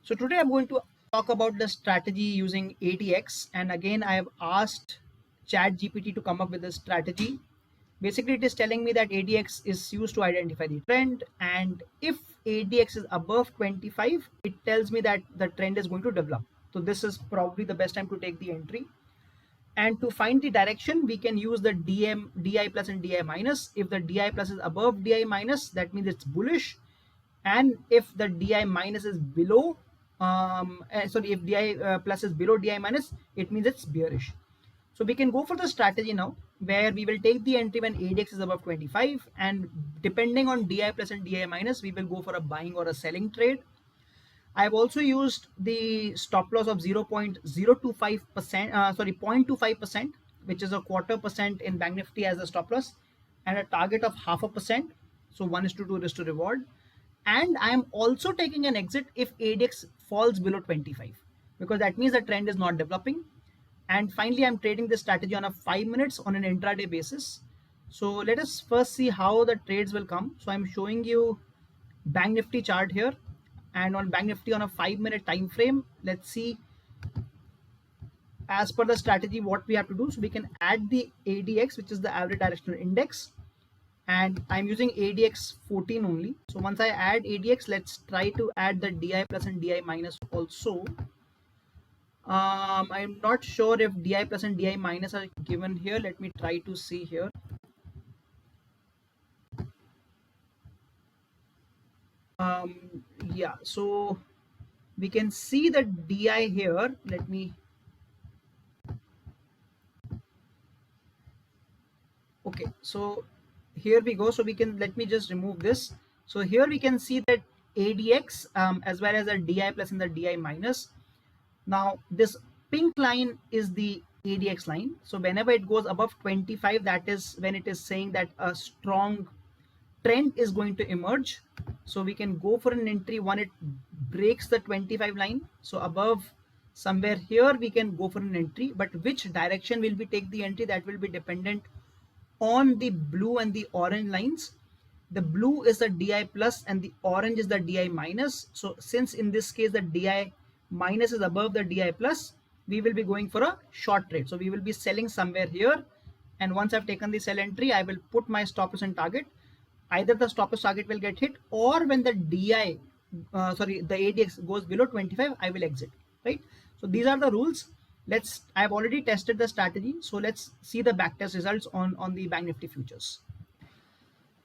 So today I'm going to talk about the strategy using ADX, and again I have asked ChatGPT to come up with a strategy. Basically it is telling me that ADX is used to identify the trend, and if ADX is above 25 it tells me that the trend is going to develop. So this is probably the best time to take the entry. And to find the direction, we can use the DI plus and DI minus. If the DI plus is above DI minus, that means it's bullish. And if the DI minus is below, if DI plus is below DI minus, it means it's bearish. So we can go for the strategy now, where we will take the entry when ADX is above 25, and depending on DI plus and DI minus, we will go for a buying or a selling trade. I've also used the stop loss of 0.025%, 0.25%, which is a quarter% in Banknifty as a stop loss, and a target of 0.5%. So 1:2 risk to reward. And I am also taking an exit if ADX falls below 25, because that means the trend is not developing. And finally, I'm trading this strategy on a 5 minutes on an intraday basis. So let us first see how the trades will come. So I'm showing you Banknifty chart here, and on Banknifty on a 5-minute time frame. Let's see, as per the strategy, what we have to do. So we can add the ADX, which is the average directional index, and I'm using ADX 14 only. So once I add ADX, let's try to add the DI plus and DI minus also. I'm not sure if DI plus and DI minus are given here. Let me try to see here. Yeah, so we can see the DI here. Let me, okay, so here we go. So we can, let me just remove this. So here we can see that ADX as well as the DI plus and the DI minus. Now this pink line is the ADX line. So whenever it goes above 25, that is when it is saying that a strong trend is going to emerge. So we can go for an entry when it breaks the 25 line. So above somewhere here we can go for an entry, but which direction will we take the entry, that will be dependent on the blue and the orange lines. The blue is the DI plus and the orange is the DI minus. So since in this case the DI minus is above the DI plus, we will be going for a short trade. So we will be selling somewhere here, and once I've taken the sell entry, I will put my stop loss and target. Either the stop loss target will get hit, or when the the ADX goes below 25, I will exit, right? So these are the rules. I've already tested the strategy. So let's see the backtest results on the Banknifty futures.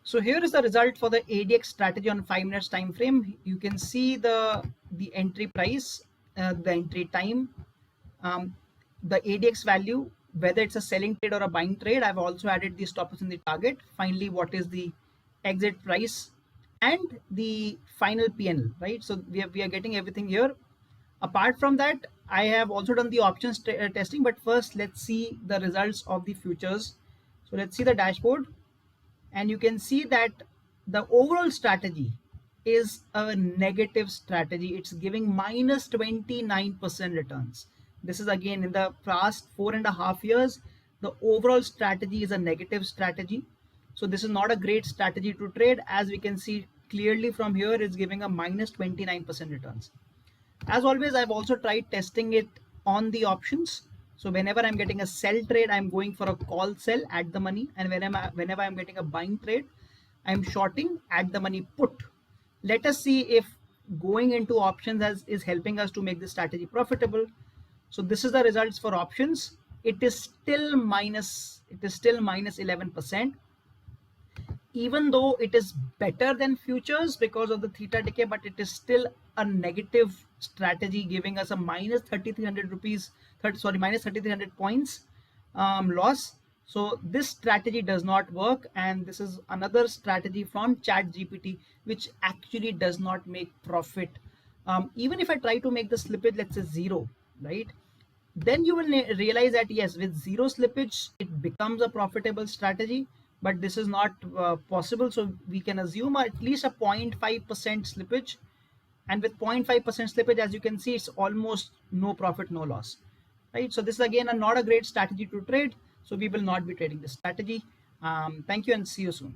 So here is the result for the ADX strategy on 5 minutes time frame. You can see the entry price, the entry time, the ADX value, whether it's a selling trade or a buying trade. I've also added the stop loss in the target. Finally, what is the exit price and the final PNL, right? So we are getting everything here. Apart from that, I have also done the options testing, but first let's see the results of the futures. So let's see the dashboard, and you can see that the overall strategy is a negative strategy. It's giving minus 29% returns. This is again in the past 4.5 years, the overall strategy is a negative strategy. So this is not a great strategy to trade. As we can see clearly from here, it's giving a minus 29% returns. As always, I've also tried testing it on the options. So whenever I'm getting a sell trade, I'm going for a call sell at the money, and whenever I'm getting a buying trade, I'm shorting at the money put. Let us see if going into options is helping us to make this strategy profitable. So this is the results for options. It is still minus 11%. Even though it is better than futures because of the theta decay, but it is still a negative strategy, giving us a minus 3,300 rupees, minus 3,300 points loss. So this strategy does not work, and this is another strategy from ChatGPT which actually does not make profit. Even if I try to make the slippage, let's say 0, right? Then you will realize that yes, with 0 slippage, it becomes a profitable strategy. But this is not possible. So we can assume at least a 0.5% slippage, and with 0.5% slippage, as you can see, it's almost no profit, no loss, right? So this is again not a great strategy to trade. So we will not be trading this strategy. Thank you and see you soon.